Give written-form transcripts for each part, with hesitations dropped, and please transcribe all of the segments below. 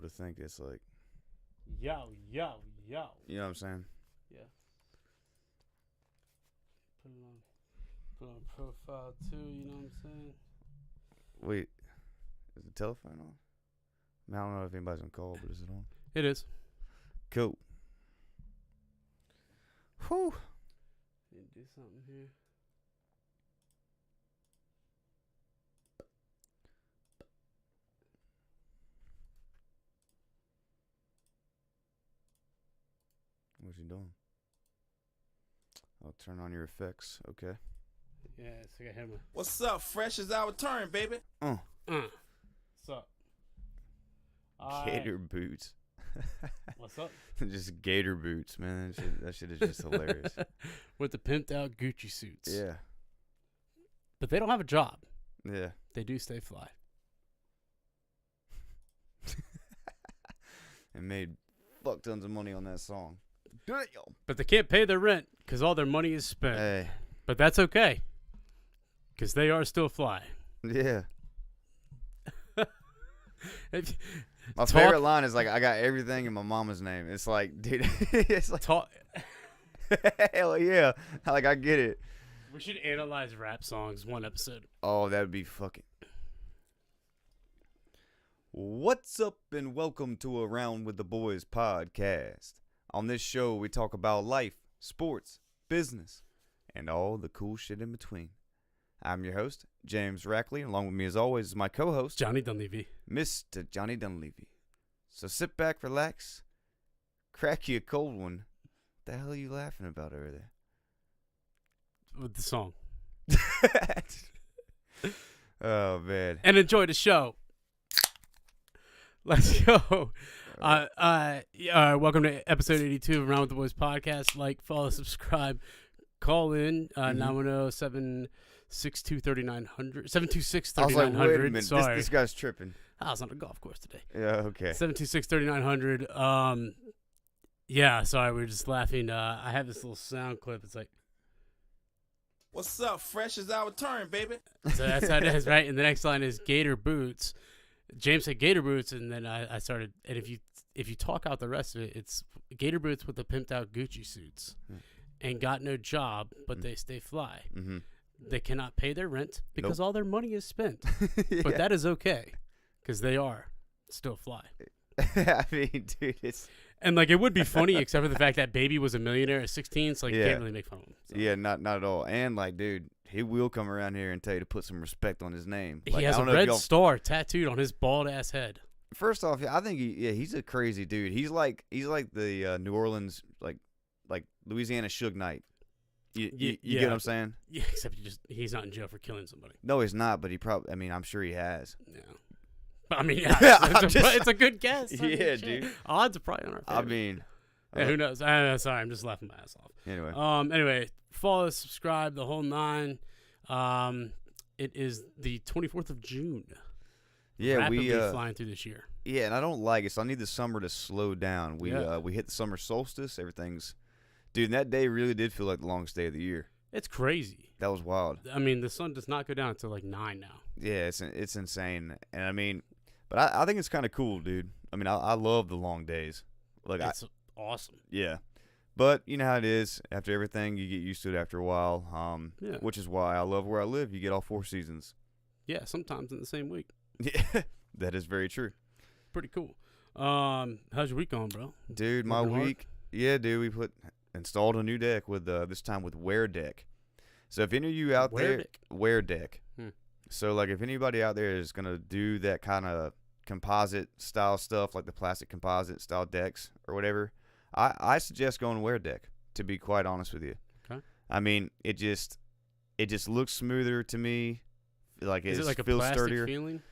to think it's like. Yo. You know what I'm saying? Yeah. Put on profile too. You know what I'm saying? Wait, is the telephone on? I don't know if anybody's on call, but is it on? It is. Cool. Whew. Need to do something here. What you doing? I'll turn on your effects. Okay. Yeah, so I got him. What's up? Fresh is our turn, baby. What's up? Gator boots. What's up? Just gator boots, man. That shit is just hilarious. With the pimped out Gucci suits. Yeah. But they don't have a job. Yeah. They do stay fly. And made fuck tons of money on that song. Damn. But they can't pay their rent because all their money is spent. Hey. But that's okay. Because they are still fly. Yeah. My favorite line is like, I got everything in my mama's name. It's like, dude, it's like, hell yeah. Like, I get it. We should analyze rap songs one episode. Oh, that would be fucking. What's up and welcome to Around with the Boys podcast. On this show, we talk about life, sports, business, and all the cool shit in between. I'm your host, James Rackley. Along with me, as always, is my co-host, Johnny Dunleavy. Mr. Johnny Dunleavy. So sit back, relax, crack you a cold one. What the hell are you laughing about over there? With the song. Oh, man. And enjoy the show. Let's go. Welcome to episode 82 of Around with the Boys podcast. Like, follow, subscribe, call in 910-762-3900. 726-3900. I was like, wait a minute. Sorry. This guy's tripping. I was on a golf course today. Yeah, okay. 726-3900. Yeah, sorry, we were just laughing. I have this little sound clip. It's like, What's up? Fresh is our turn, baby. so that's how it is, right? And the next line is Gator Boots. James said Gator Boots, and then I started. And if you talk out the rest of it, it's Gator Boots with the pimped out Gucci suits, and got no job, but they stay fly. Mm-hmm. They cannot pay their rent because Nope. all their money is spent. Yeah. But that is okay, because they are still fly. I mean, dude, it's... And, like, it would be funny, except for the fact that Baby was a millionaire at 16, so, like, you can't really make fun of him. So. Yeah, not at all. And, like, dude, he will come around here and tell you to put some respect on his name. Like, He has a red star tattooed on his bald-ass head. First off, I think he's a crazy dude. He's like the New Orleans, like Louisiana Suge Knight. You get what I'm saying? Yeah, except he's not in jail for killing somebody. No, he's not, but I'm sure he has. Yeah. I mean, yeah, it's a good guess. I mean, Yeah, shit. dude. Odds are probably on our favor. I mean... Yeah, who knows? Sorry, I'm just laughing my ass off. Anyway. Anyway, follow, subscribe, the whole nine. It is the 24th of June. Yeah, Rapidly flying through this year. Yeah, and I don't like it, so I need the summer to slow down. We hit the summer solstice. Everything's... Dude, and that day really did feel like the longest day of the year. It's crazy. That was wild. I mean, the sun does not go down until like 9 now. Yeah, it's insane. And I mean... But I think it's kind of cool, dude. I mean, I love the long days. Like It's awesome. Yeah. But you know how it is. After everything, you get used to it after a while. Which is why I love where I live. You get all 4 seasons. Yeah, sometimes in the same week. Yeah, that is very true. Pretty cool. How's your week going, bro? Dude, my week. Yeah, dude, we installed a new deck with this time with Wear Deck. So if any of you out there, Wear Deck. So like if anybody out there is gonna do that kind of composite style stuff, like the plastic composite style decks or whatever, I suggest going Wear Deck, to be quite honest with you. Okay. I mean, it just looks smoother to me. Like is it like a feels plastic sturdier. feeling?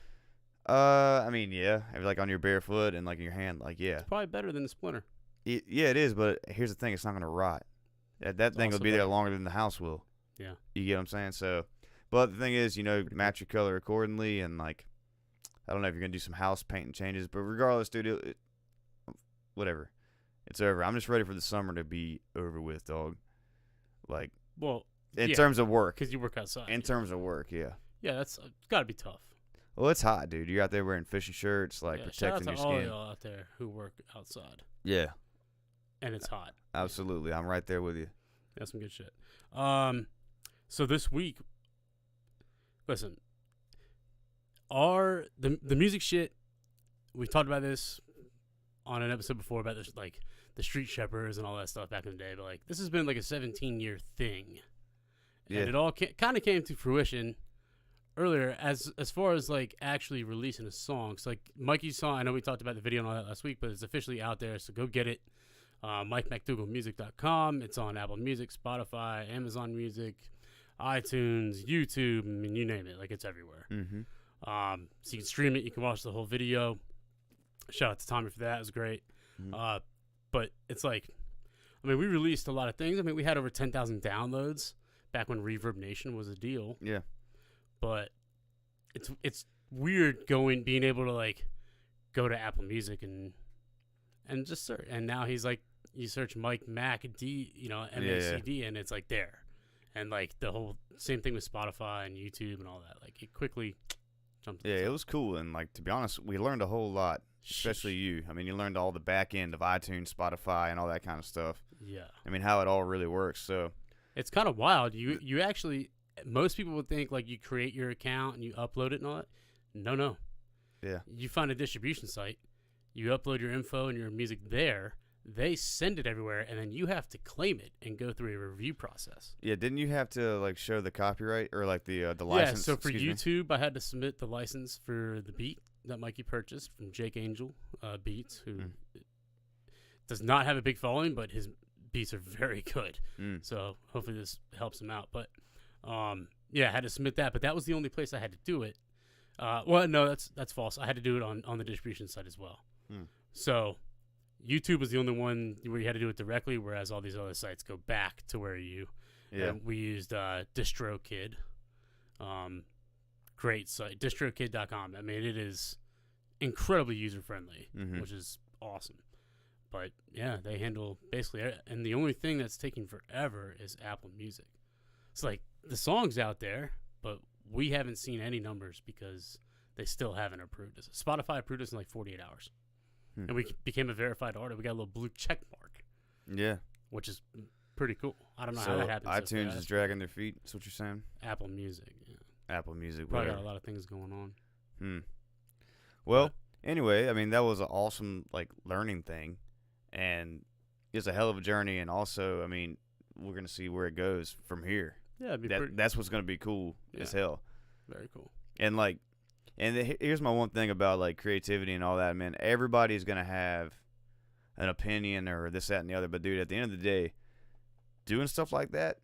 I mean, yeah, like on your bare foot and like in your hand, like yeah. It's probably better than the Splinter. Yeah, it is, but here's the thing: it's not gonna rot. That thing will be there longer than the house will. Yeah. You get what I'm saying? So, but the thing is, match your color accordingly, and like, I don't know if you're gonna do some house painting changes, but regardless, dude, whatever, it's over. I'm just ready for the summer to be over with, dog. Like, well, in terms of work, because you work outside. In terms of work, yeah. Yeah, it's got to be tough. Well, it's hot, dude. You're out there wearing fishing shirts, like protecting your skin. Shout out to all y'all out there who work outside. Yeah. And it's hot. Absolutely. I'm right there with you. That's some good shit. So this week, listen, the music shit, we talked about this on an episode before about this, like the Street Shepherds and all that stuff back in the day, but like this has been like a 17-year thing. Yeah. And it all kind of came to fruition earlier as far as like actually releasing a song. So like Mikey's song, I know we talked about the video and all that last week, but it's officially out there, so go get it. MikeMacDougallMusic.com. It's on Apple Music, Spotify, Amazon Music, iTunes, YouTube, I mean, you name it. Like, it's everywhere. Mm-hmm. So you can stream it. You can watch the whole video. Shout out to Tommy for that. It was great. Mm-hmm. But it's like, I mean, we released a lot of things. I mean, we had over 10,000 downloads back when Reverb Nation was a deal. Yeah. But it's weird being able to, like, go to Apple Music and just search. And now he's like, you search Mike Mac D, MACD, and it's like there. And like the whole same thing with Spotify and YouTube and all that. Like it quickly jumped. Yeah, it was cool. And like, to be honest, we learned a whole lot, especially you. I mean, you learned all the back end of iTunes, Spotify, and all that kind of stuff. Yeah. I mean, how it all really works. So it's kind of wild. You actually, most people would think like you create your account and you upload it and all that. No. Yeah. You find a distribution site. You upload your info and your music there. They send it everywhere, and then you have to claim it and go through a review process. Yeah, didn't you have to like show the copyright or like the license? Yeah, so for YouTube, I had to submit the license for the beat that Mikey purchased from Jake Angel Beats, who does not have a big following, but his beats are very good. So hopefully this helps him out. But yeah, I had to submit that, but that was the only place I had to do it. Well, no, that's false. I had to do it on the distribution site as well. So YouTube was the only one where you had to do it directly, whereas all these other sites go back to where you. Yeah. We used DistroKid. Great site, distrokid.com. I mean, it is incredibly user friendly, which is awesome. But yeah, they handle basically, and the only thing that's taking forever is Apple Music. It's like the song's out there, but we haven't seen any numbers because they still haven't approved us. Spotify approved us in like 48 hours. And we became a verified artist. We got a little blue check mark. Yeah. Which is pretty cool. I don't know so how that happens. iTunes is dragging their feet. That's what you're saying? Apple Music. Yeah. Apple Music. Probably whatever. got a lot of things going on. Well, anyway, I mean, that was an awesome, like, learning thing. And it's a hell of a journey. And also, I mean, we're going to see where it goes from here. Yeah, that's what's going to be cool as hell. Very cool. And, like, here's my one thing about, like, creativity and all that, man. Everybody's going to have an opinion or this, that, and the other. But, dude, at the end of the day, doing stuff like that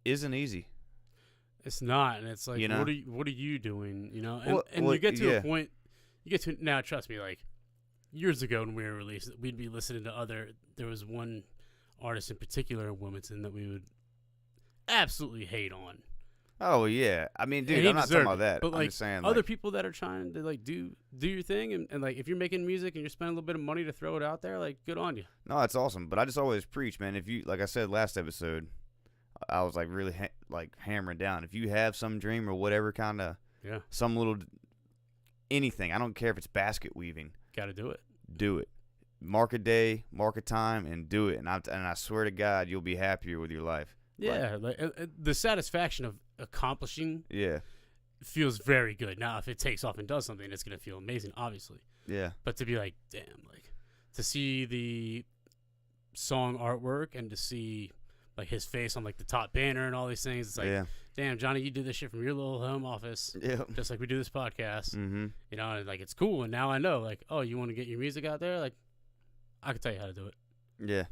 isn't easy. It's not. And it's like, you know? what are you doing? You know? And well, you get to a point, now, trust me, like, years ago when we were released, we'd be listening to there was one artist in particular in Wilmington that we would absolutely hate on. Oh, yeah. I mean, dude, I'm not talking about that. But, I'm like, just saying, other like, people that are trying to, like, do your thing, and, like, if you're making music and you're spending a little bit of money to throw it out there, like, good on you. No, that's awesome. But I just always preach, man, if you, like I said last episode, I was, like, really, hammering down. If you have some dream or whatever kind of, some little, anything, I don't care if it's basket weaving. Got to do it. Do it. Mark a day, mark a time, and do it. And I swear to God, you'll be happier with your life. Yeah, like the satisfaction of accomplishing feels very good. Now, if it takes off and does something, it's going to feel amazing, obviously. Yeah. But to be like, damn, like, to see the song artwork and to see, like, his face on, like, the top banner and all these things, it's like, damn, Johnny, you did this shit from your little home office, just like we do this podcast. You know, and, like, it's cool. And now I know, like, oh, you want to get your music out there? Like, I can tell you how to do it. Yeah.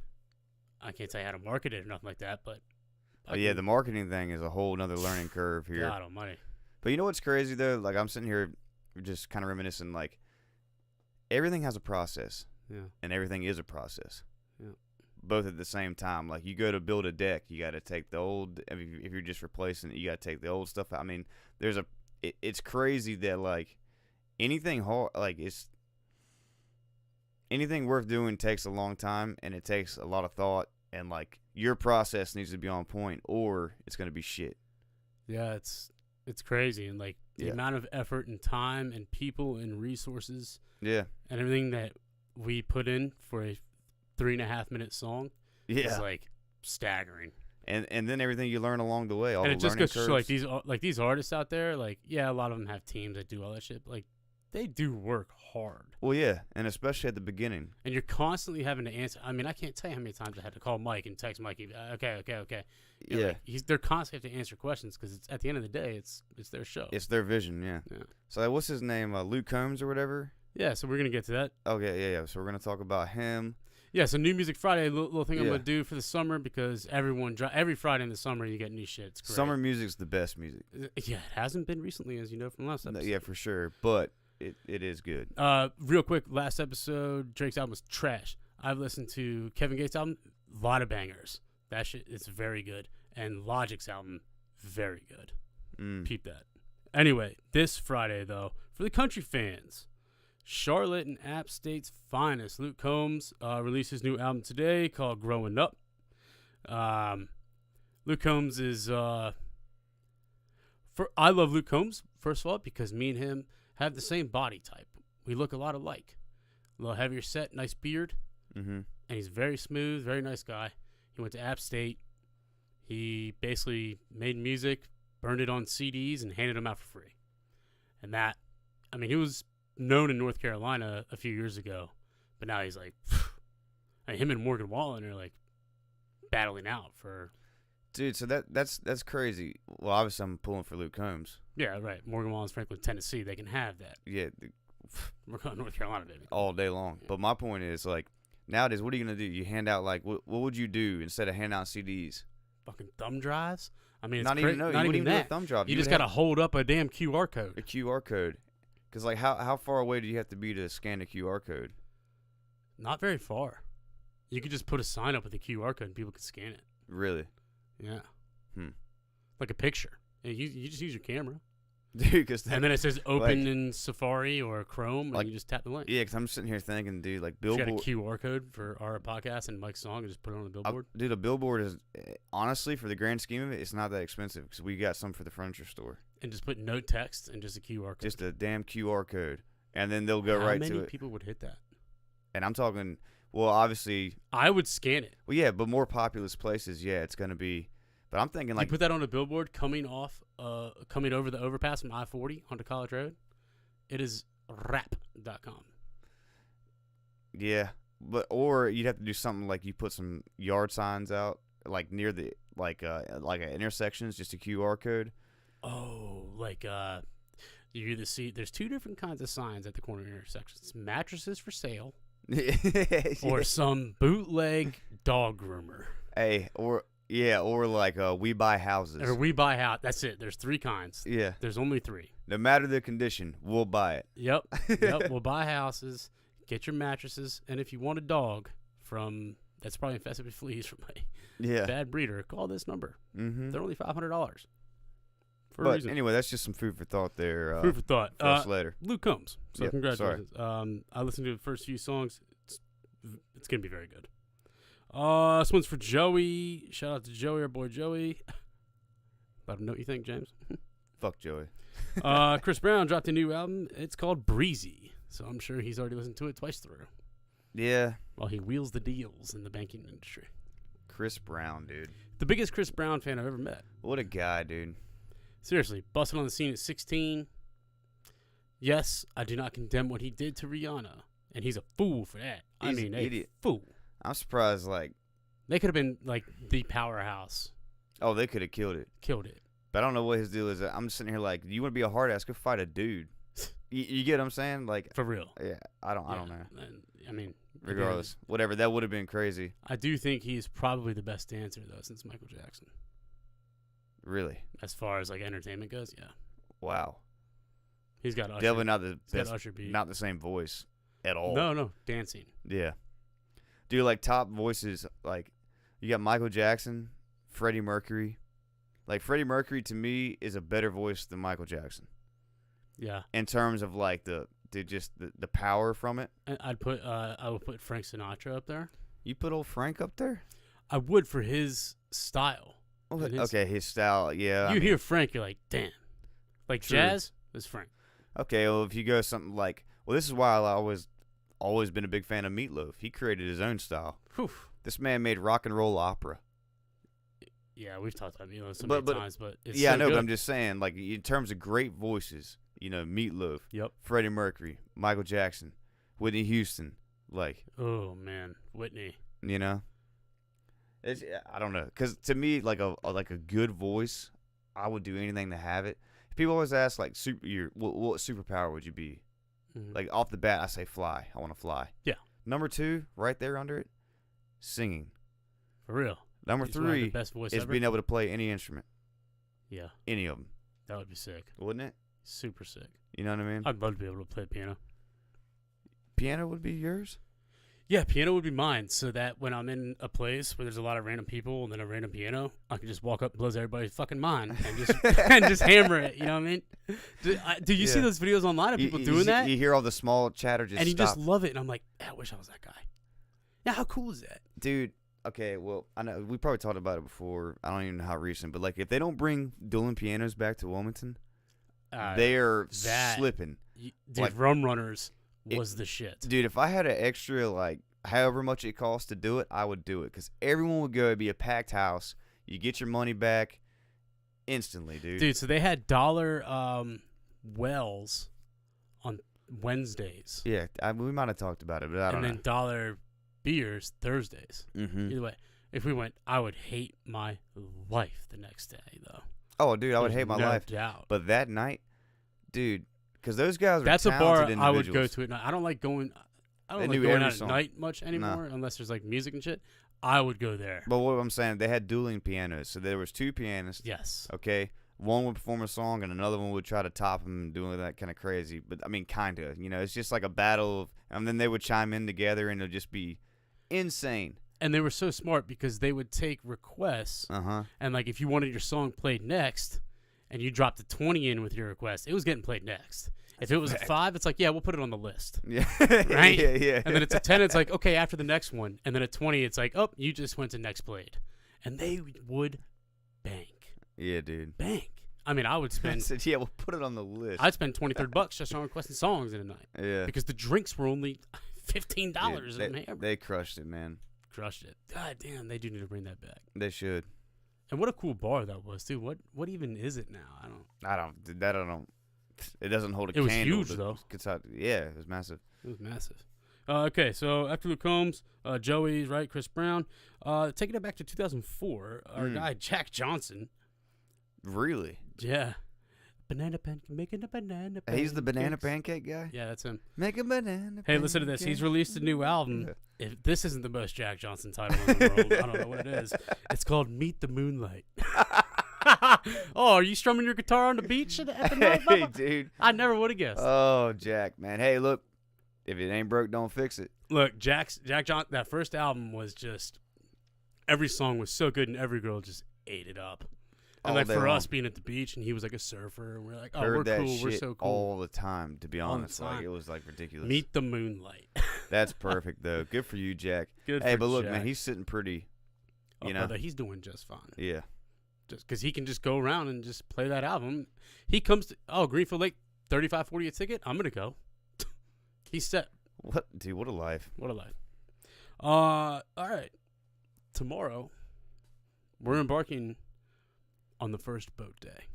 I can't tell you how to market it or nothing like that, but... the marketing thing is a whole nother learning curve here. God almighty. But you know what's crazy, though? Like, I'm sitting here just kind of reminiscing, like, everything has a process. Yeah. And everything is a process. Yeah. Both at the same time. Like, you go to build a deck, you got to take the old, if you're just replacing it, you got to take the old stuff out. I mean, it's crazy that, like, anything hard, like, anything worth doing takes a long time, and it takes a lot of thought, and, like, your process needs to be on point, or it's going to be shit. Yeah, it's crazy. And, like, The amount of effort and time and people and resources and everything that we put in for a 3.5-minute song is like staggering. And then everything you learn along the way, all and the it just goes to show, like these artists out there, like, yeah, a lot of them have teams that do all that shit, but like they do work hard. Well, yeah, and especially at the beginning. And you're constantly having to answer. I mean, I can't tell you how many times I had to call Mike and text Mike. Okay. You know, like, they're constantly have to answer questions because it's at the end of the day, it's their show. It's their vision, yeah. So like, what's his name? Luke Combs or whatever. Yeah. So we're gonna get to that. Okay. Yeah. So we're gonna talk about him. Yeah. So New Music Friday, little thing I'm gonna do for the summer because every Friday in the summer you get new shit. It's great. Summer music's the best music. Yeah, it hasn't been recently, as you know from last episode. Yeah, for sure, but it is good. Real quick, last episode, Drake's album was trash. I've listened to Kevin Gates' album, a lot of bangers. That shit is very good. And Logic's album, very good. Peep that. Anyway, this Friday, though, for the country fans, Charlotte and App State's finest, Luke Combs, released his new album today called Growing Up. Luke Combs is... I love Luke Combs, first of all, because me and him have the same body type. We look a lot alike. A little heavier set, nice beard. And he's very smooth, very nice guy. He went to App State. He basically made music, burned it on CDs, and handed them out for free. And that, I mean, he was known in North Carolina a few years ago, but now he's like, I mean, him and Morgan Wallen are like battling out for... Dude, so that's crazy. Well, obviously I'm pulling for Luke Combs. Yeah, right. Morgan Wallen's Franklin, Tennessee. They can have that. Yeah. We're going to North Carolina, baby. All day long. Yeah. But my point is, like, nowadays, what are you going to do? You hand out, like, what would you do instead of handing out CDs? Fucking thumb drives? I mean, it's not even that. Thumb drive. You just got to hold up a damn QR code. A QR code. Because, like, how far away do you have to be to scan a QR code? Not very far. You could just put a sign up with a QR code and people could scan it. Really? Yeah. Like a picture. You just use your camera. Dude, and then it says open in Safari or Chrome, and like, you just tap the link. Yeah, because I'm sitting here thinking, dude, like billboard. You got a QR code for our podcast and Mike's song, and just put it on the billboard. Dude, a billboard is, honestly, for the grand scheme of it, it's not that expensive because we got some for the furniture store. And just put no text and just a QR code. Just a damn QR code, and then they'll go right to it. How many people would hit that? And I'm talking, well, obviously. I would scan it. Well, yeah, but more populous places, yeah, it's going to be. But I'm thinking like you put that on a billboard coming over the overpass from I-40 onto College Road. It is rap.com. Yeah, but or you'd have to do something like you put some yard signs out like near the like intersections, just a QR code. Oh, like you either see there's two different kinds of signs at the corner intersections: mattresses for sale, or some bootleg dog groomer. Hey, or. Yeah, or like we buy houses. Or we buy house. That's it. There's 3 kinds. Yeah. There's only 3. No matter the condition, we'll buy it. Yep. We'll buy houses, get your mattresses, and if you want a dog that's probably infested with fleas from a bad breeder, call this number. They're only $500 for a reason. Anyway, that's just some food for thought there. Food for thought. For us later. Luke Combs. So congratulations. I listened to the first few songs. It's going to be very good. This one's for Joey. Shout out to Joey, our boy Joey. Let him know what you think, James. Fuck Joey. Chris Brown dropped a new album. It's called Breezy. So I'm sure he's already listened to it twice through. Yeah. While he wheels the deals in the banking industry. Chris Brown, dude. The biggest Chris Brown fan I've ever met. What a guy, dude. Seriously, busted on the scene at 16. Yes, I do not condemn what he did to Rihanna. And he's a fool for that. He's an idiot. Fool. I'm surprised, like... They could have been, like, the powerhouse. Oh, they could have killed it. But I don't know what his deal is. I'm sitting here like, you want to be a hard ass, go fight a dude. You get what I'm saying? Like for real. Yeah, I don't know. I mean, regardless, whatever, that would have been crazy. I do think he's probably the best dancer, though, since Michael Jackson. Really? As far as, like, entertainment goes, yeah. Wow. He's got Usher. Definitely not the best, Usher beat. not the same voice at all. No, dancing. Yeah. Dude, like, top voices, like, you got Michael Jackson, Freddie Mercury. Like, Freddie Mercury, to me, is a better voice than Michael Jackson. Yeah. In terms of, like, the power from it. And I would put Frank Sinatra up there. You put old Frank up there? I would for his style. Okay, his style, yeah. You hear Frank, you're like, damn. Like, true. jazz, It's Frank. Okay, well, if you go something like, well, this is why I always been a big fan of Meatloaf. He created his own style. Whew. This man made rock and roll opera. Yeah, we've talked about Meatloaf so many times, but it's yeah, so I know, good. but I'm just saying, like, in terms of great voices, Meatloaf, Yep. Freddie Mercury, Michael Jackson, Whitney Houston, like. Oh man, Whitney. It's, I don't know, because to me, like a good voice, I would do anything to have it. People always ask, like, what superpower would you be? Mm-hmm. Like, off the bat, I say fly. I want to fly. Yeah. Number 2, right there under it, singing. For real. Number 3 best voice is ever. being able to play any instrument. Yeah. Any of them. That would be sick. Wouldn't it? Super sick. You know what I mean? I'd love to be able to play piano. Piano would be yours? Yeah, piano would be mine, so that when I'm in a place where there's a lot of random people and then a random piano, I can just walk up and blows everybody's fucking mind and just and just hammer it. You know what I mean? Do you see those videos online of people doing that? You hear all the small chatter just and you stop. just love it. And I'm like, I wish I was that guy. Yeah, how cool is that? Dude, okay, well, I know we probably talked about it before. I don't even know how recent, but like if they don't bring dueling pianos back to Wilmington, they are slipping. Dude, like, Rum Runners was the shit. Dude, if I had an extra, like, however much it costs to do it, I would do it. Because everyone would go. It'd be a packed house. You get your money back instantly, dude. Dude, so they had dollar wells on Wednesdays. Yeah, we might have talked about it, but I don't know. And then dollar beers Thursdays. Mm-hmm. Either way, if we went, I would hate my life the next day, though. Oh, dude, I would hate my life. Doubt. But that night, dude, because those guys are That's a bar talented I would go individuals. to at night. I don't like going. I don't They like knew going every out song. at night much anymore, unless there's like music and shit. I would go there. But what I'm saying, they had dueling pianos. So there was 2 pianists. Yes. Okay. One would perform a song, and another one would try to top him and doing that kind of crazy. But, I mean, kind of. It's just like a battle. And then they would chime in together, and it would just be insane. And they were so smart because they would take requests. Uh-huh. And, like, if you wanted your song played next and you dropped a 20 in with your request, it was getting played next. If it was a 5, it's like, yeah, we'll put it on the list. Yeah. Right? yeah. And then it's a 10, it's like, okay, after the next one. And then at 20, it's like, oh, you just went to next played. And they would bank. Yeah, dude. Bank. I mean, I would I spend said, yeah, we'll put it on the list. I'd spend $20-$30 just on requesting songs in a night. Yeah. Because the drinks were only $15 Yeah, in Hamburg. they crushed it, man. Crushed it. God damn, they do need to bring that back. They should. And what a cool bar that was, too. What even is it now? I don't. It doesn't hold a It was candle. huge, though. Yeah, it was massive. It was massive. Okay, so after Luke Combs, Joey's right, Chris Brown. Taking it back to 2004, our guy Jack Johnson. Really? Yeah. Banana pancake, making a banana pancake. He's the banana pancake guy? Yeah, that's him. Make a banana Hey, listen to this. He's released a new album. If this isn't the most Jack Johnson title in the world, I don't know what it is. It's called Meet the Moonlight. Oh, are you strumming your guitar on the beach at the night, Hey, Bubba? dude. I never would have guessed. Oh, Jack, man. Hey, look. If it ain't broke, don't fix it. Look, Jack Johnson, that first album was just, every song was so good and every girl just ate it up. And All like day for long. us being at the beach and he was like a surfer and we're like, oh, Heard we're that cool, shit we're so cool. all the time, to be All the honest. Like, time. it was, like, ridiculous. Meet the Moonlight. That's perfect, though. Good for you, Jack. Good Hey, for but look, Jack. man, he's sitting pretty, you know. Brother, he's doing just fine. Yeah. Just because he can just go around and just play that album. He comes to, Greenfield Lake, $35.40 a ticket. I'm going to go. He's set. What, dude, what a life. What a life. All right. Tomorrow, we're embarking on the first boat day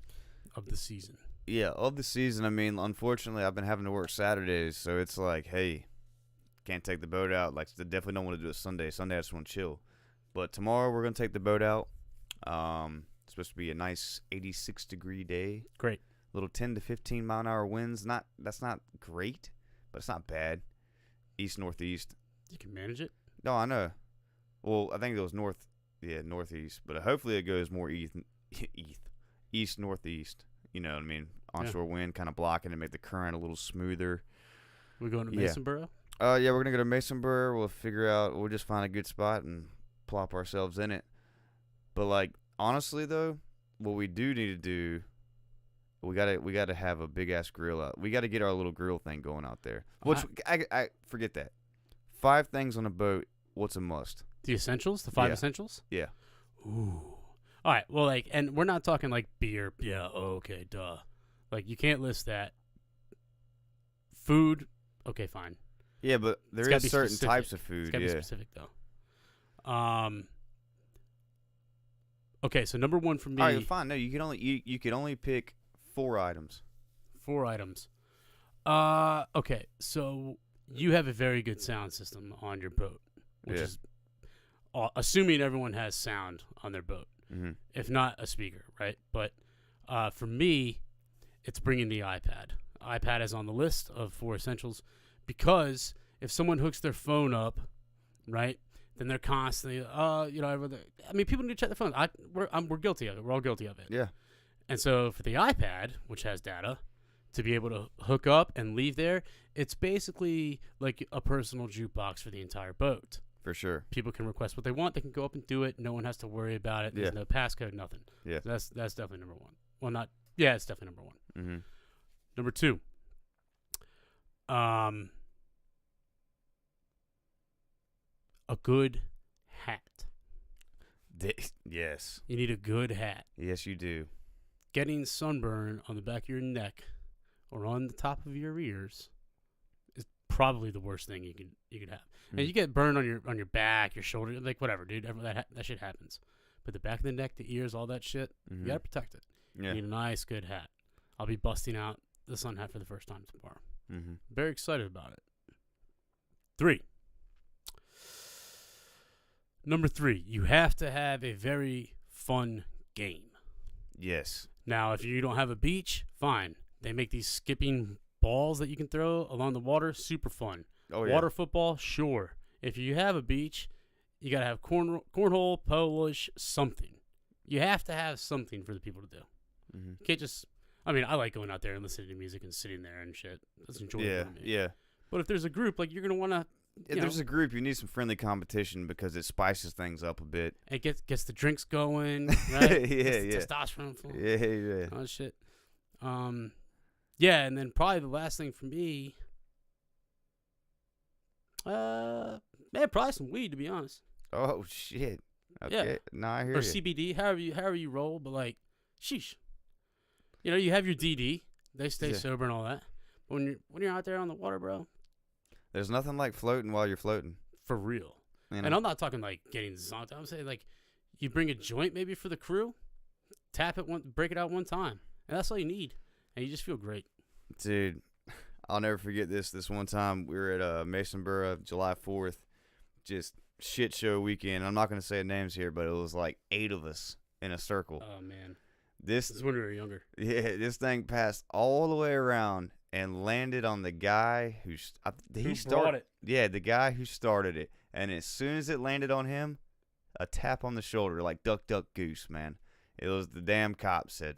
of the season. Yeah, of the season. I mean, unfortunately, I've been having to work Saturdays, so it's like, hey, can't take the boat out. Like, definitely don't want to do it Sunday. Sunday, I just want to chill. But tomorrow, we're going to take the boat out. It's supposed to be a nice 86-degree day. Great. Little 10 to 15 mile an hour winds. That's not great, but it's not bad. East northeast. You can manage it. No, I know. Well, I think it was northeast, but hopefully it goes more east northeast. You know what I mean? Onshore wind kind of blocking to make the current a little smoother. We're going to Yeah. Masonboro? Yeah, we're gonna go to Masonboro. We'll just find a good spot and plop ourselves in it. But like honestly though, what we do need to do, we gotta have a big ass grill out. We gotta get our little grill thing going out there. Which I forget that. 5 things on a boat. What's a must? The essentials? The 5 Yeah. essentials? Yeah. Ooh. All right. Well, like, and we're not talking like beer. Yeah. Okay. Duh. Like, you can't list that. Food, okay, fine. Yeah, but there is certain specific. types of food. It's got to be specific, though. Okay, so number one for me. All right, fine. No, you can only pick 4 items. 4 items. Okay, so you have a very good sound system on your boat, which is assuming everyone has sound on their boat. Mm-hmm. If not, a speaker, right? But for me, it's bringing the iPad. iPad is on the list of 4 essentials because if someone hooks their phone up, right, then they're constantly, people need to check their phones. We're guilty of it. We're all guilty of it. Yeah. And so for the iPad, which has data, to be able to hook up and leave there, it's basically like a personal jukebox for the entire boat. For sure. People can request what they want. They can go up and do it. No one has to worry about it. There's no passcode, nothing. Yeah. So that's definitely number one. Well, it's definitely number one. Mm-hmm. Number 2. A good hat. Yes. You need a good hat. Yes, you do. Getting sunburn on the back of your neck or on the top of your ears is probably the worst thing you could have. Mm-hmm. And you get burned on your back, your shoulder, like whatever, dude. That shit happens. But the back of the neck, the ears, all that shit, Mm-hmm. you gotta protect it. Yeah. You need a nice, good hat. I'll be busting out the sun hat for the first time tomorrow. Mm-hmm. Very excited about it. 3. Number 3, you have to have a very fun game. Yes. Now, if you don't have a beach, fine. They make these skipping balls that you can throw along the water. Super fun. Oh, yeah. Water football, sure. If you have a beach, you got to have cornhole, polish, something. You have to have something for the people to do. Mm-hmm. You can't just... I mean, I like going out there and listening to music and sitting there and shit. That's enjoyable to me. Yeah. But if there's a group, like, you're going to want to... If there's a group, you need some friendly competition because it spices things up a bit. It gets the drinks going, right? Yeah. Testosterone flowing. Yeah. Oh, shit. Yeah, and then probably the last thing for me... probably some weed, to be honest. Oh, shit. Okay. Yeah. No, I hear Or you. CBD, however you roll, but like, sheesh. You know, you have your DD. They stay sober and all that. But when you're out there on the water, bro, There's nothing like floating while you're floating. for real. You know? And I'm not talking like getting zonked. I'm saying like, you bring a joint maybe for the crew, tap it break it out one time, and that's all you need, and you just feel great. Dude, I'll never forget this. This one time we were at Mason Borough, July 4th, just shit show weekend. I'm not going to say names here, but it was like 8 of us in a circle. Oh man, This is when we were younger. Yeah, this thing passed all the way around and landed on the guy who brought it. Yeah, the guy who started it. And as soon as it landed on him, a tap on the shoulder, like duck, duck, goose, man. It was the damn cop said.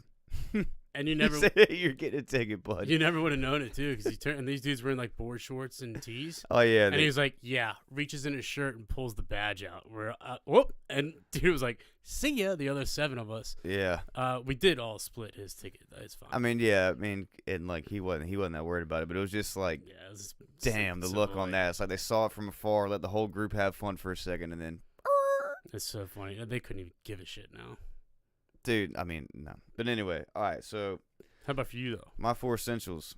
And you He never, said, you're getting a ticket, bud. you never would have known it too, because and these dudes were in like board shorts and tees. Oh yeah, And he was like, yeah, reaches in his shirt and pulls the badge out. We're, whoop. And dude was like, see ya, the other 7 of us. yeah. We did all split his ticket. It's fine. I mean, yeah. I mean, and like he wasn't that worried about it, but it was just like, yeah, it was damn, the look on that. It's like they saw it from afar, let the whole group have fun for a second, and then, It's so funny. They couldn't even give a shit now. dude. I mean, no. But anyway, all right. So How about for you, though? my 4 essentials: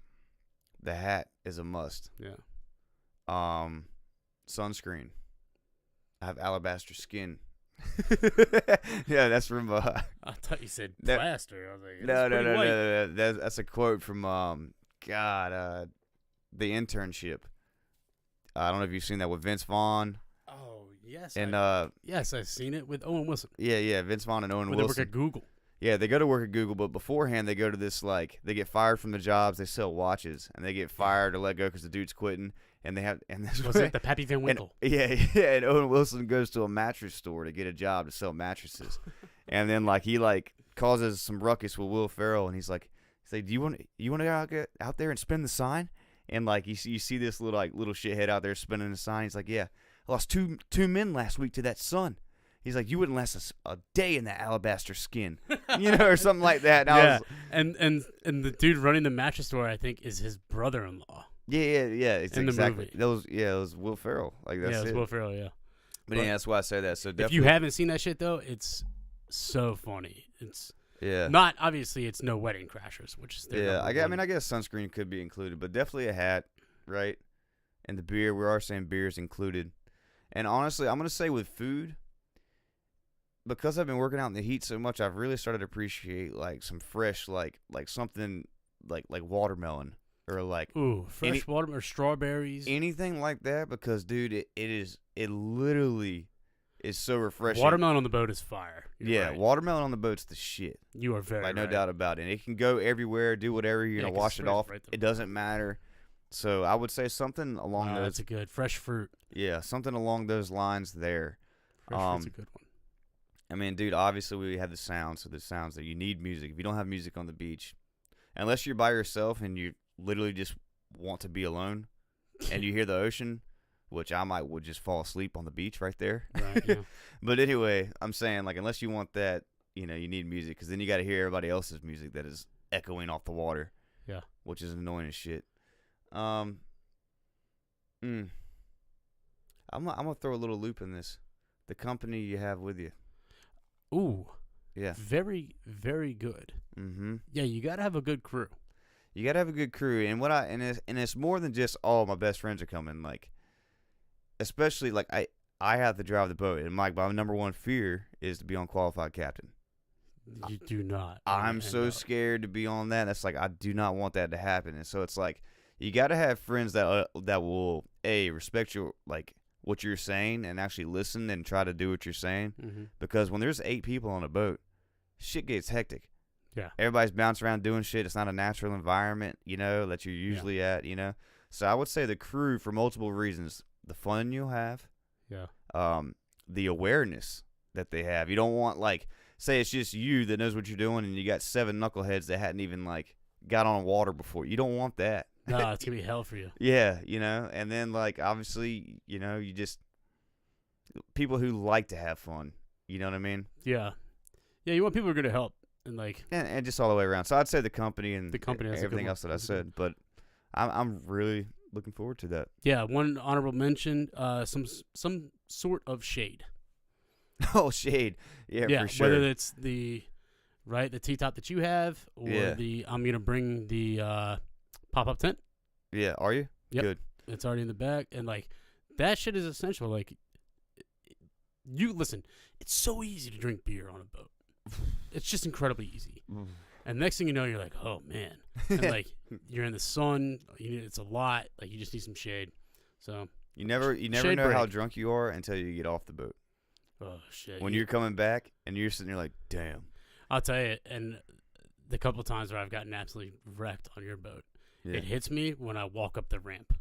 the hat is a must. Yeah. Sunscreen. I have alabaster skin. Yeah, that's from. I thought you said That- plaster. I was like, No. That's a quote from the internship. I don't know if you've seen that with Vince Vaughn Oh, yes. and yes, I've seen it with Owen Wilson. yeah, Vince Vaughn and Owen When they work Wilson. at Google. Yeah, they go to work at Google, but beforehand they go to this they get fired from the jobs. They sell watches, and they get fired or let go because the dude's quitting, and this Was it the Pappy Van Winkle? and Owen Wilson goes to a mattress store to get a job to sell mattresses, and then he causes some ruckus with Will Ferrell, and he's like, do you want to go out there and spin the sign? And you see this little shithead out there spinning the sign. He's like, yeah, I lost two men last week to that sun. He's like, you wouldn't last a day in that alabaster skin, or something like that. And Yeah, and the dude running the mattress store, I think, is his brother-in-law. Yeah. It's In the exactly. movie. It was Will Ferrell. That's Yeah, it was it. Will Ferrell, yeah. But yeah, that's why I say that. So If definitely, you haven't seen that shit, though, it's so funny. Yeah. Not obviously, it's no wedding crashers, which is Yeah. I guess sunscreen could be included, but definitely a hat, right? And the beer, we are saying beer is included. And honestly, I'm gonna say with food, because I've been working out in the heat so much, I've really started to appreciate like some fresh, like something like watermelon or like fresh watermelon or strawberries, anything like that. Because dude, it literally is so refreshing. Watermelon on the boat is fire. You're right. Watermelon on the boat's the shit. You are very like no right. doubt about it. And it can go everywhere, do whatever you're gonna wash it off. Right, it doesn't matter. So I would say something along those. That's a good fresh fruit. Yeah, something along those lines there. Fresh fruit's a good one. I mean, dude, obviously we have the sounds. So the sounds that you need music. If you don't have music on the beach, unless you're by yourself and you literally just want to be alone, and you hear the ocean, which I would just fall asleep on the beach right there. Right. Yeah. But anyway, I'm saying like unless you want that, you need music because then you got to hear everybody else's music that is echoing off the water. Yeah. Which is annoying as shit. I'm gonna throw a little loop in this. The company you have with you. Ooh. Yeah. Very, very good. Mm-hmm. Yeah, you gotta have a good crew. You gotta have a good crew, and it's more than just my best friends are coming. Like, especially like I have to drive the boat, and my number one fear is to be unqualified captain. You do not. I'm so scared to be on that. That's like I do not want that to happen, and so it's like. You got to have friends that will respect your like what you're saying and actually listen and try to do what you're saying. Mm-hmm. Because when there's 8 people on a boat, shit gets hectic. Yeah, everybody's bouncing around doing shit. It's not a natural environment, that you're usually at. So I would say the crew for multiple reasons: the fun you'll have, the awareness that they have. You don't want like say it's just you that knows what you're doing, and you got 7 knuckleheads that hadn't even like got on water before. You don't want that. No, it's gonna be hell for you. Yeah, and then like obviously, you just people who like to have fun. You know what I mean? Yeah, you want people who are gonna help and like and just all the way around. So I'd say the company and everything else that I said, but I'm really looking forward to that. Yeah, one honorable mention, some sort of shade. Oh, shade, yeah, for sure. Whether it's the T-top that you have or I'm gonna bring the pop-up tent. Yeah, are you? Yep. Good. It's already in the back, and like that shit is essential. Like, you listen, it's so easy to drink beer on a boat. It's just incredibly easy. And next thing you know, you're like, oh man, and like you're in the sun. It's a lot. Like you just need some shade. So you never know how drunk you are until you get off the boat. Oh shit! When you're coming back and you're sitting there like, damn. I'll tell you, and the couple of times where I've gotten absolutely wrecked on your boat. Yeah. It hits me when I walk up the ramp.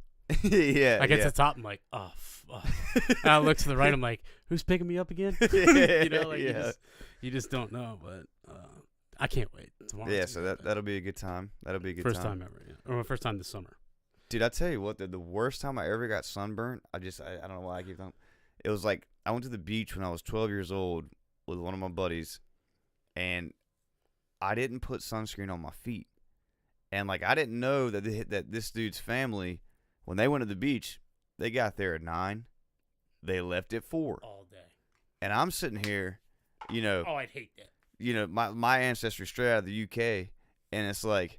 Yeah. I get to the top, I'm like, oh, fuck. And I look to the right, I'm like, who's picking me up again? You just don't know, but I can't wait. Tomorrow. Yeah, so that'll be a good time. That'll be a good first time ever, yeah. Or first time this summer. Dude, I tell you what, the worst time I ever got sunburned, I don't know why I keep on. It was like I went to the beach when I was 12 years old with one of my buddies, and I didn't put sunscreen on my feet. And, like, I didn't know that this dude's family, when they went to the beach, they got there at 9. They left at 4. All day. And I'm sitting here, Oh, I'd hate that. My ancestry straight out of the UK. And it's like,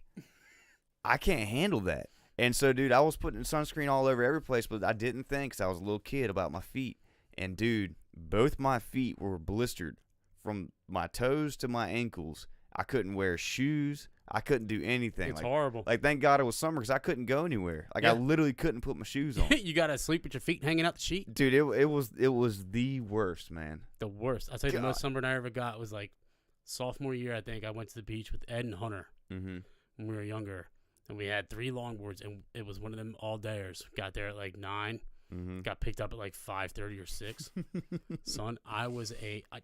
I can't handle that. And so, dude, I was putting sunscreen all over every place, but I didn't think because I was a little kid about my feet. And, dude, both my feet were blistered from my toes to my ankles. I couldn't wear shoes. I couldn't do anything. It's horrible. Like, thank God it was summer because I couldn't go anywhere. Like, I literally couldn't put my shoes on. You got to sleep with your feet hanging out the sheet? Dude, it was the worst, man. The worst. I'll tell you, the most sunburn I ever got was, like, sophomore year, I think. I went to the beach with Ed and Hunter when we were younger. And we had 3 longboards, and it was one of them all-dayers. Got there at, like, 9. Got picked up at like 5:30 or 6. Son, I was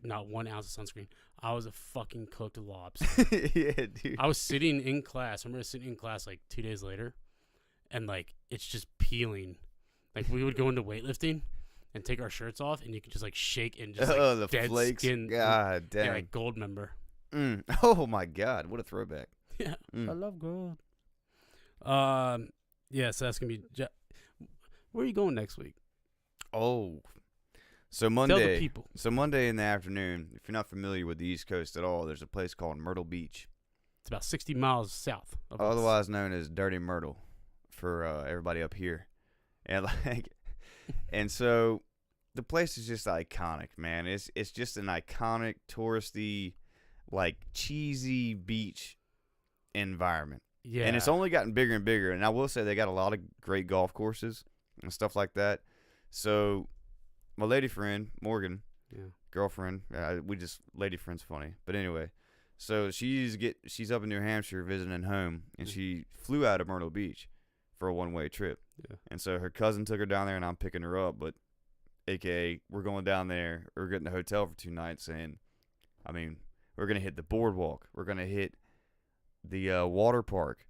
not 1 ounce of sunscreen. I was a fucking cooked lobster. Yeah, dude. I was sitting in class. I remember sitting in class like 2 days later, and like it's just peeling. Like we would go into weightlifting and take our shirts off, and you could just like shake and just like the dead flakes. skin. God damn. Yeah, like gold member. Oh my God, what a throwback. Yeah, I love gold. Yeah, so that's gonna be. Where are you going next week? Oh, So Tell the people. So Monday in the afternoon, if you're not familiar with the East Coast at all, there's a place called Myrtle Beach. It's about 60 miles south of us. Otherwise known as Dirty Myrtle for everybody up here. And and so the place is just iconic, man. It's just an iconic touristy, like cheesy beach environment. Yeah. And it's only gotten bigger and bigger. And I will say they got a lot of great golf courses and stuff like that. So my lady friend, Morgan, girlfriend, lady friend's funny. But anyway, so she's up in New Hampshire visiting home, and she flew out of Myrtle Beach for a one-way trip. Yeah. And so her cousin took her down there, and I'm picking her up. But AKA, we're going down there. We're getting a hotel for 2 nights, and I mean, we're gonna hit the boardwalk. We're gonna hit the water park.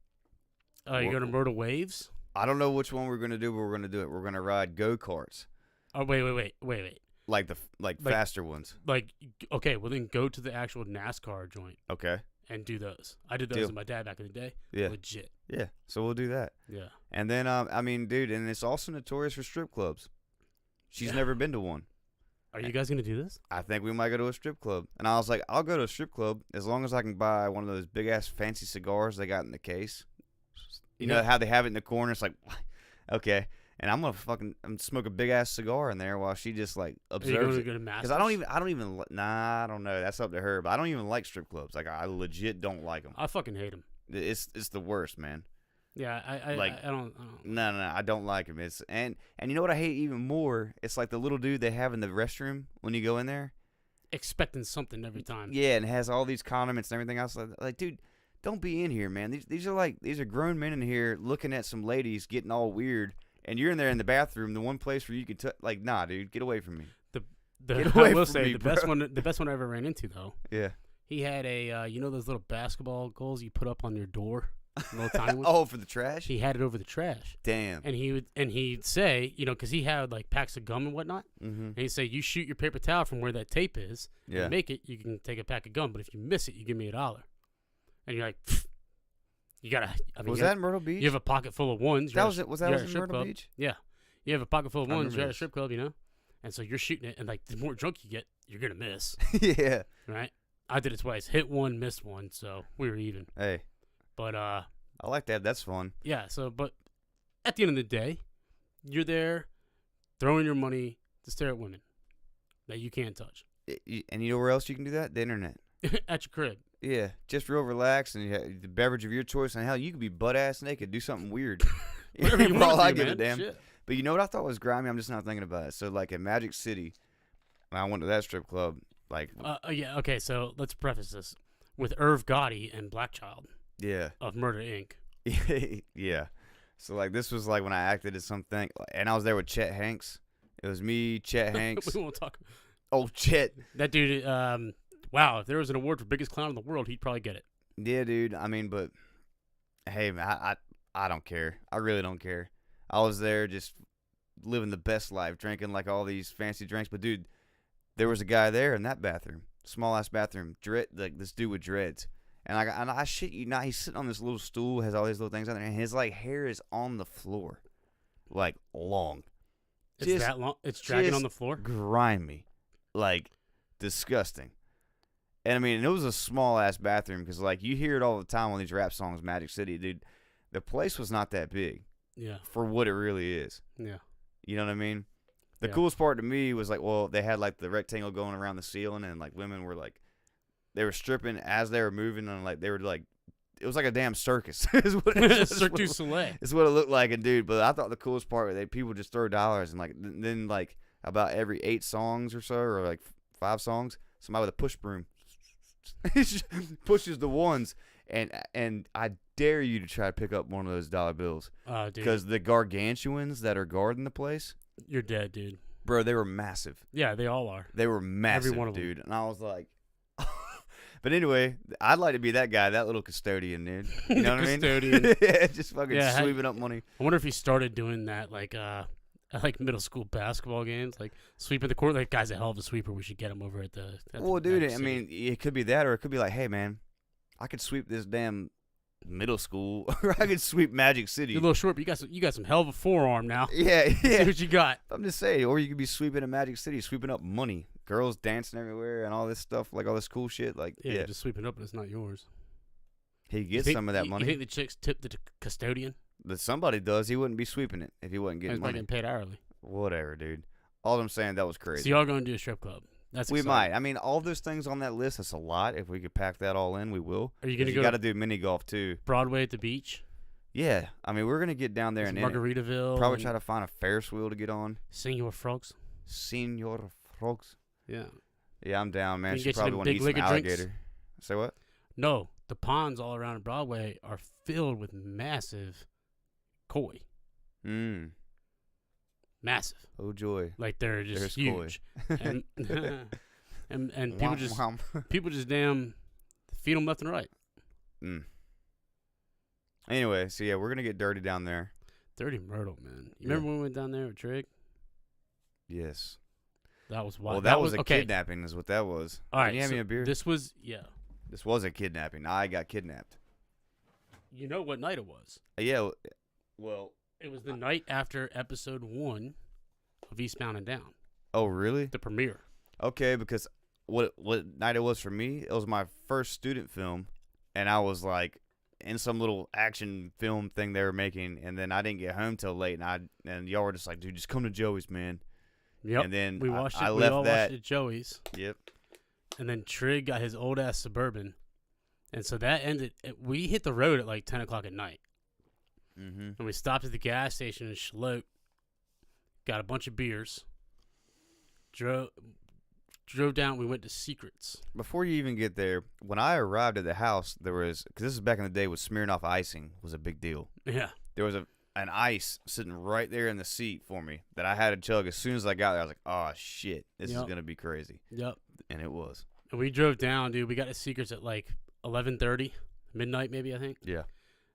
Oh, you're gonna Myrtle Waves? I don't know which one we're gonna do, but we're gonna do it. We're gonna ride go-karts. Oh, wait. Like faster ones. Like, okay, well then go to the actual NASCAR joint. Okay. And do those. I did those with my dad back in the day. Yeah. Legit. Yeah. So we'll do that. Yeah. And then, I mean, dude, and it's also notorious for strip clubs. She's never been to one. Are you guys gonna do this? I think we might go to a strip club. And I was like, I'll go to a strip club as long as I can buy one of those big ass fancy cigars they got in the case. You know how they have it in the corner? It's like, okay. And I'm gonna smoke a big ass cigar in there while she just like observes it. Because I don't even. Nah, I don't know. That's up to her. But I don't even like strip clubs. Like I legit don't like them. I fucking hate them. It's the worst, man. Yeah, I don't. No, I don't like them. It's and you know what I hate even more? It's like the little dude they have in the restroom when you go in there, expecting something every time. Yeah, and it has all these condiments and everything else. Like, dude, don't be in here, man. These are grown men in here looking at some ladies getting all weird. And you're in there in the bathroom, the one place where you can like, nah, dude, get away from me. I will say the best one I ever ran into though. Yeah. He had a you know those little basketball goals you put up on your door, little tiny ones? Oh, for the trash. He had it over the trash. Damn. And he'd say, you know, because he had like packs of gum and whatnot. Mm-hmm. And he'd say, you shoot your paper towel from where that tape is. Yeah. And make it. You can take a pack of gum, but if you miss it, you give me $1. And you're like. You gotta. I mean, was that in Myrtle Beach? You have a pocket full of ones. That was it. Was that in Myrtle Beach? Yeah, you have a pocket full of ones. You're at a strip club, you know, and so you're shooting it, and like the more drunk you get, you're gonna miss. Yeah. Right. I did it twice. Hit one, missed one, so we were even. Hey. But I like that. That's fun. Yeah. So, but at the end of the day, you're there, throwing your money to stare at women that you can't touch. And you know where else you can do that? The internet. At your crib. Yeah, just real relaxed, and you have the beverage of your choice, and hell, you could be butt ass naked, do something weird. Whatever you want I to do, give man. a damn. Shit. But you know what I thought was grimy? I'm just not thinking about it. So like at Magic City, when I went to that strip club, like yeah, okay. So let's preface this with Irv Gotti and Blackchild. Yeah. Of Murder Inc. Yeah. So like this was like when I acted as something, and I was there with Chet Hanks. It was me, Chet Hanks. We won't talk. Oh, Chet. That dude. Wow, if there was an award for biggest clown in the world, he'd probably get it. Yeah, dude. I mean, but hey, man, I don't care. I really don't care. I was there just living the best life, drinking like all these fancy drinks. But dude, there was a guy there in that bathroom, small ass bathroom, like this dude with dreads. And I shit you not, he's sitting on this little stool, has all these little things on there, and his like hair is on the floor, like long. It's just, that long. It's dragging on the floor. Grimy, like disgusting. And I mean, it was a small ass bathroom because like you hear it all the time on these rap songs, Magic City, dude. The place was not that big. Yeah. For what it really is. Yeah. You know what I mean? The coolest part to me was like, well, they had like the rectangle going around the ceiling, and like women were like, they were stripping as they were moving, and like they were like, it was like a damn circus. Cirque du Soleil. It's what it looked like, and dude. But I thought the coolest part was people just throw dollars, and like then like about every 8 songs or so, or like 5 songs, somebody with a push broom pushes the ones, and I dare you to try to pick up one of those dollar bills. Because the gargantuans that are guarding the place, you're dead, dude. Bro, they were massive. Yeah, they all are. They were massive, every one of them. Dude. And I was like, but anyway, I'd like to be that guy, that little custodian, dude. You know what I mean? Custodian. Yeah, just fucking sweeping up money. I wonder if he started doing that like middle school basketball games, like sweeping the court. Like, guy's a hell of a sweeper. We should get him over at the. Well, dude, I mean, it could be that, or it could be like, hey, man, I could sweep this damn middle school, or I could sweep Magic City. You're a little short, but you got some hell of a forearm now. Yeah. See what you got. I'm just saying, or you could be sweeping in Magic City, sweeping up money, girls dancing everywhere, and all this stuff, like all this cool shit. Like, yeah, just sweeping up, but it's not yours. He gets some of that money. You think the chicks tip the custodian? That somebody does. He wouldn't be sweeping it if he wasn't getting money. He's getting paid hourly. Whatever, dude. All I'm saying, that was crazy. So y'all going to do a strip club? That's we exciting. might. I mean, all those things on that list, that's a lot. If we could pack that all in, we will. Are you going to go? You got to do mini golf too. Broadway at the beach? Yeah. I mean, we're going to get down there and Margaritaville. Probably try to find a Ferris wheel to get on. Senor Frogs. Senor Frogs. Yeah. Yeah, I'm down, man. She get probably want to eat some alligator. Drinks? Say what? No. The ponds all around Broadway are filled with massive koi. Massive. Oh, joy. Like they're just huge. and and people just damn feed them left and right. Anyway, so yeah, we're going to get dirty down there. Dirty Myrtle, man. You remember when we went down there with Trig? Yes. That was wild. Well, that was a kidnapping is what that was. All right. Can you hand me a beer? This was a kidnapping. I got kidnapped. You know what night it was? Yeah. Well, it was the night after episode 1 of Eastbound and Down. Oh, really? The premiere. Okay, because what night it was for me, it was my first student film, and I was like in some little action film thing they were making, and then I didn't get home till late, and y'all were just like, dude, just come to Joey's, man. Yep. And then we watched I it. left we all that. Watched it at Joey's. Yep. And then Trig got his old ass Suburban, and so that ended. We hit the road at like 10 o'clock at night. Mm-hmm. And we stopped at the gas station in Schlote, got a bunch of beers, drove down. We went to Secrets. Before you even get there, when I arrived at the house, there was, because this is back in the day, with Smirnoff icing was a big deal. Yeah. There was an ice sitting right there in the seat for me that I had to chug. As soon as I got there, I was like, oh, shit, this is going to be crazy. Yep. And it was. And we drove down, dude. We got to Secrets at like 11:30, midnight maybe, I think. Yeah.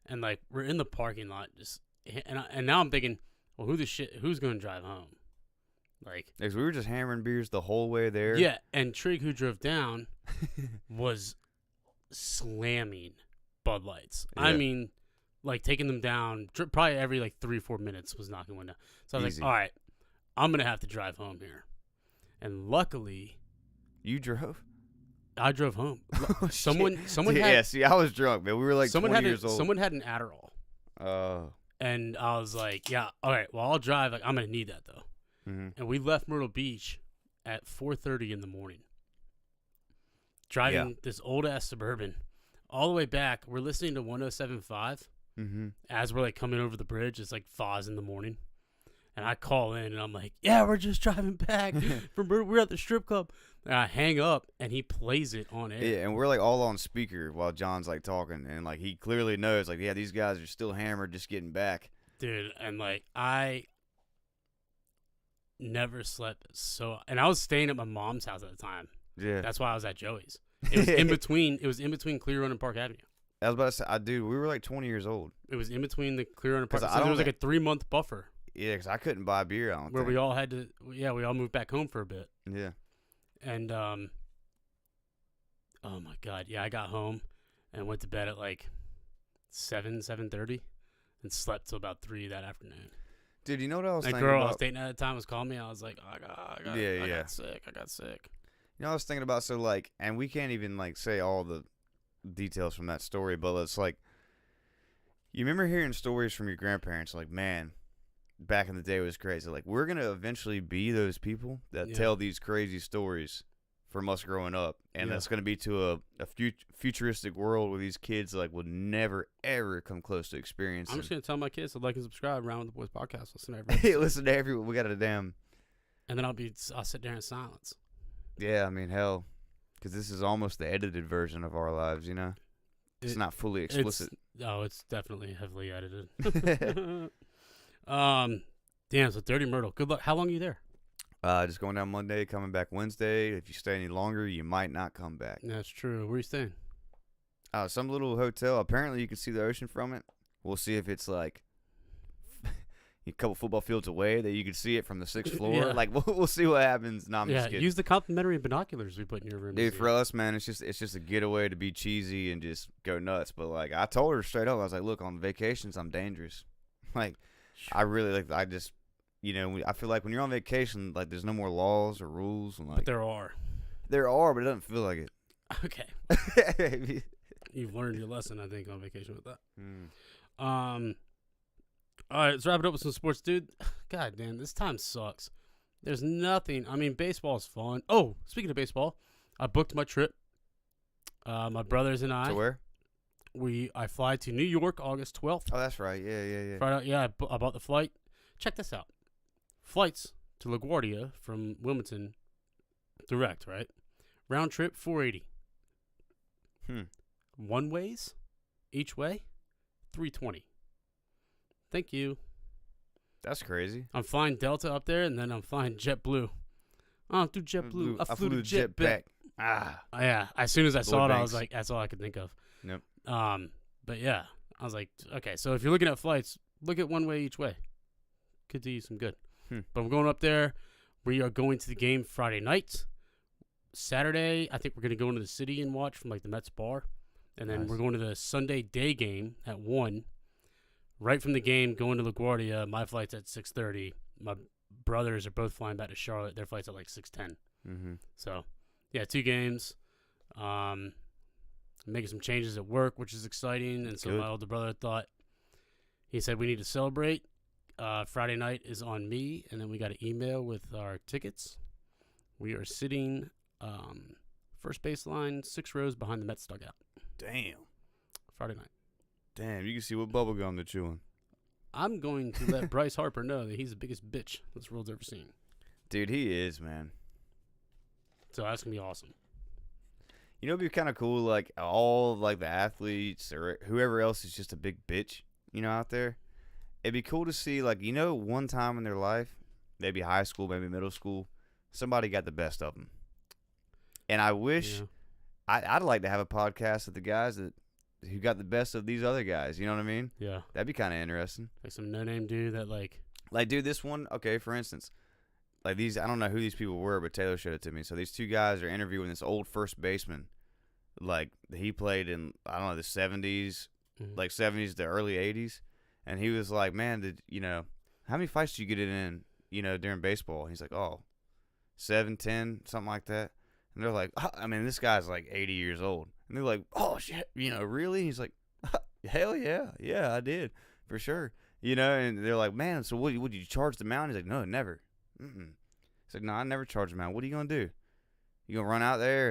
And like we're in the parking lot, and now I'm thinking, well, who's going to drive home? Like, because we were just hammering beers the whole way there. Yeah, and Trig, who drove down, was slamming Bud Lights. Yeah. I mean, like taking them down probably every like 3-4 minutes was knocking one down. So I was like, all right, I'm gonna have to drive home here. And luckily, you drove. I drove home. Oh, someone had. Yeah, see, I was drunk, man. We were like 20 years old. Someone had an Adderall. Oh. And I was like, yeah, all right, well, I'll drive. Like, I'm going to need that, though. Mm-hmm. And we left Myrtle Beach at 4:30 in the morning. Driving this old-ass Suburban. All the way back, we're listening to 107.5 as we're, like, coming over the bridge. It's, like, Foz in the morning. And I call in, and I'm like, yeah, we're just driving back from we're at the strip club. And I hang up, and he plays it on air. Yeah, and we're, like, all on speaker while John's, like, talking. And, like, he clearly knows, like, yeah, these guys are still hammered just getting back. Dude, and, like, I never slept so... And I was staying at my mom's house at the time. Yeah. That's why I was at Joey's. It was in between. It was in between Clear Run and Park Avenue. I was about to say, dude, we were, like, 20 years old. It was in between the Clear Run and Park Avenue. So there was, like, a 3-month buffer. Yeah, because I couldn't buy beer, I don't think. We all had to... Yeah, we all moved back home for a bit. Yeah. And, oh, my God. Yeah, I got home and went to bed at, like, 7:30, and slept till about 3 that afternoon. Dude, you know what I was thinking about? That girl I was dating at the time was calling me. I was like, oh, I got sick. I got sick. You know what I was thinking about? So, like, and we can't even, like, say all the details from that story, but it's like, you remember hearing stories from your grandparents, like, man, back in the day it was crazy. Like, we're going to eventually be those people that tell these crazy stories from us growing up. And that's going to be to a futuristic world where these kids, like, would never, ever come close to experiencing. I'm just going to tell my kids to like and subscribe around the Boys Podcast. Listen to every episode. Listen to everyone. We got a damn. And then I'll sit there in silence. Yeah, I mean, hell. Because this is almost the edited version of our lives, you know? It's not fully explicit. It's definitely heavily edited. Damn, so Dirty Myrtle. Good luck. How long are you there? Just going down Monday, coming back Wednesday. If you stay any longer, you might not come back. That's true. Where are you staying? Some little hotel. Apparently, you can see the ocean from it. We'll see if it's like... a couple football fields away that you could see it from the 6th floor. Yeah. Like we'll see what happens. No, I'm just kidding. Use the complimentary binoculars we put in your room. Dude, for us, man, it's just a getaway to be cheesy and just go nuts. But like I told her straight up, I was like, look, on vacations I'm dangerous. Like I really I just I feel like when you're on vacation, like there's no more laws or rules. And, like, but there are, but it doesn't feel like it. Okay. You've learned your lesson, I think, on vacation with that. All right, let's wrap it up with some sports, dude. God damn, this time sucks. There's nothing. I mean, baseball's fun. Oh, speaking of baseball, I booked my trip. My brothers and I. To where? I fly to New York August 12th. Oh, that's right. Yeah. Friday, yeah, I bought the flight. Check this out. Flights to LaGuardia from Wilmington, direct, right? Round trip, $480. One ways, each way, $320. Thank you. That's crazy. I'm flying Delta up there, and then I'm flying JetBlue. I don't do JetBlue. I flew to JetBack. Yeah. As soon as I saw it, I was like, that's all I could think of. Yep. But yeah, I was like, okay, so if you're looking at flights, look at one way each way. Could do you some good. But I'm going up there. We are going to the game Friday night. Saturday, I think we're going to go into the city and watch from like the Mets bar. And then we're going to the Sunday day game at 1. Right from the game, going to LaGuardia. My flight's at 6:30. My brothers are both flying back to Charlotte. Their flight's at like 6:10. So, yeah, 2 games. Making some changes at work, which is exciting. And so my older brother he said we need to celebrate. Friday night is on me. And then we got an email with our tickets. We are sitting first baseline, 6 rows behind the Mets dugout. Damn. Friday night. Damn, you can see what bubble gum they're chewing. I'm going to let Bryce Harper know that he's the biggest bitch this world's ever seen. Dude, he is, man. So that's going to be awesome. You know, it'd be kind of cool, like, all, like, the athletes or whoever else is just a big bitch, out there. It'd be cool to see, like, one time in their life, maybe high school, maybe middle school, somebody got the best of them. And I wish, I'd like to have a podcast of the guys who got the best of these other guys. You know what I mean? Yeah. That'd be kind of interesting. Like some no-name dude that, like, dude, this one, okay, for instance, like these, I don't know who these people were, but Taylor showed it to me. So these 2 guys are interviewing this old first baseman. Like, he played in, I don't know, the 70s, like 70s to early 80s. And he was like, man, how many fights did you get in, during baseball? And he's like, 7, 10, something like that. And they're like, I mean, this guy's like 80 years old. And they're like, oh, shit, really? He's like, hell yeah. Yeah, I did, for sure. And they're like, man, so what did you charge the mound? He's like, no, never. He's like, no, I never charge the mound. What are you going to do? You going to run out there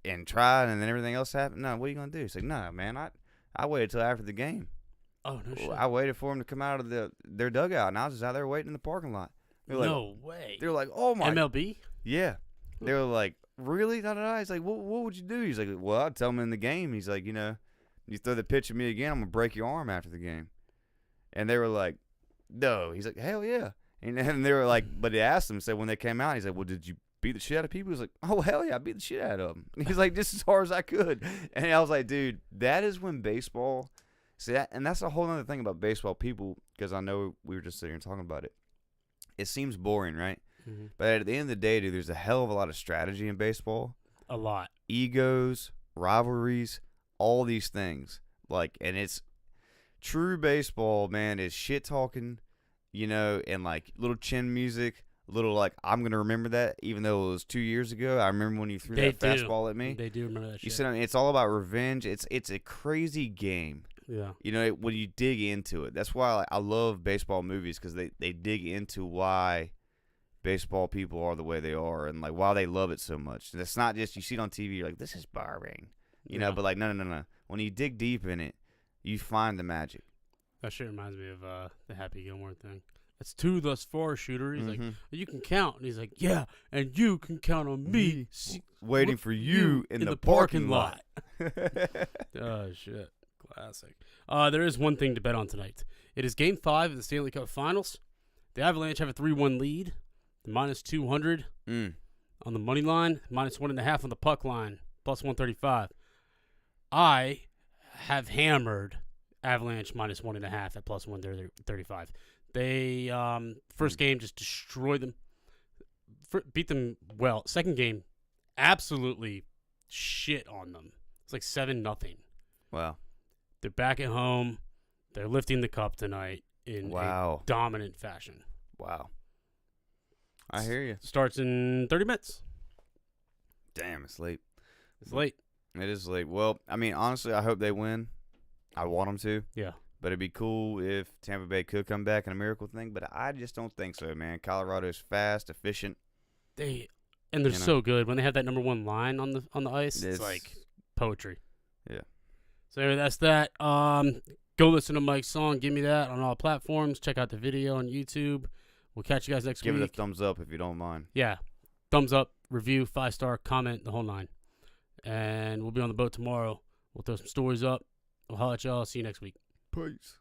and try and then everything else happen? No, what are you going to do? He's like, no, man, I waited till after the game. Oh, no shit. I waited for him to come out of their dugout, and I was just out there waiting in the parking lot. No way. They're like, oh, my. MLB? Yeah. They were like, really? Da-da-da. He's like, what would you do? He's like, well, I'd tell him in the game. He's like, you throw the pitch at me again, I'm going to break your arm after the game. And they were like, no. He's like, hell yeah. And they were like, but he asked them, said when they came out, he's like, well, did you beat the shit out of people? He was like, oh, hell yeah, I beat the shit out of them. He's like, just as hard as I could. And I was like, dude, that is when baseball, and that's a whole other thing about baseball people, because I know we were just sitting here talking about it. It seems boring, right? But at the end of the day, dude, there's a hell of a lot of strategy in baseball. A lot. Egos, rivalries, all these things. And it's true baseball, man, is shit talking, and like little chin music, little like, I'm going to remember that, even though it was 2 years ago. I remember when you threw that fastball at me. They do remember that shit. You said, it's all about revenge. It's a crazy game. Yeah. When you dig into it. That's why I love baseball movies, because they dig into why baseball people are the way they are and like why they love it so much. And it's not just you see it on TV, you're like, this is boring, know, but like no. When you dig deep in it, you find the magic. That shit reminds me of the Happy Gilmore thing. That's 2 thus far, shooter. He's like, you can count. And he's like, yeah, and you can count on me. Waiting for you in the parking lot. Oh, shit. Classic. There is one thing to bet on tonight. It is Game 5 of the Stanley Cup Finals. The Avalanche have a 3-1 lead. Minus 200 on the money line, minus 1.5 on the puck line, plus 135. I have hammered Avalanche minus 1.5 at plus 135. They first game just destroyed them. Beat them well. Second game, absolutely shit on them. It's like 7-0. Wow. They're back at home. They're lifting the cup tonight in a dominant fashion. Wow. I hear you. Starts in 30 minutes. Damn, it's late. It's late. It is late. Well, I mean, honestly, I hope they win. I want them to. Yeah. But it'd be cool if Tampa Bay could come back in a miracle thing, but I just don't think so, man. Colorado's fast, efficient. They're so good. When they have that number one line on the ice, it's like poetry. Yeah. So anyway, that's that. Go listen to Mike's song, Give Me That, on all platforms. Check out the video on YouTube. We'll catch you guys next week. Give it a thumbs up if you don't mind. Yeah. Thumbs up, review, 5-star, comment, the whole 9. And we'll be on the boat tomorrow. We'll throw some stories up. We'll holler at y'all. See you next week. Peace.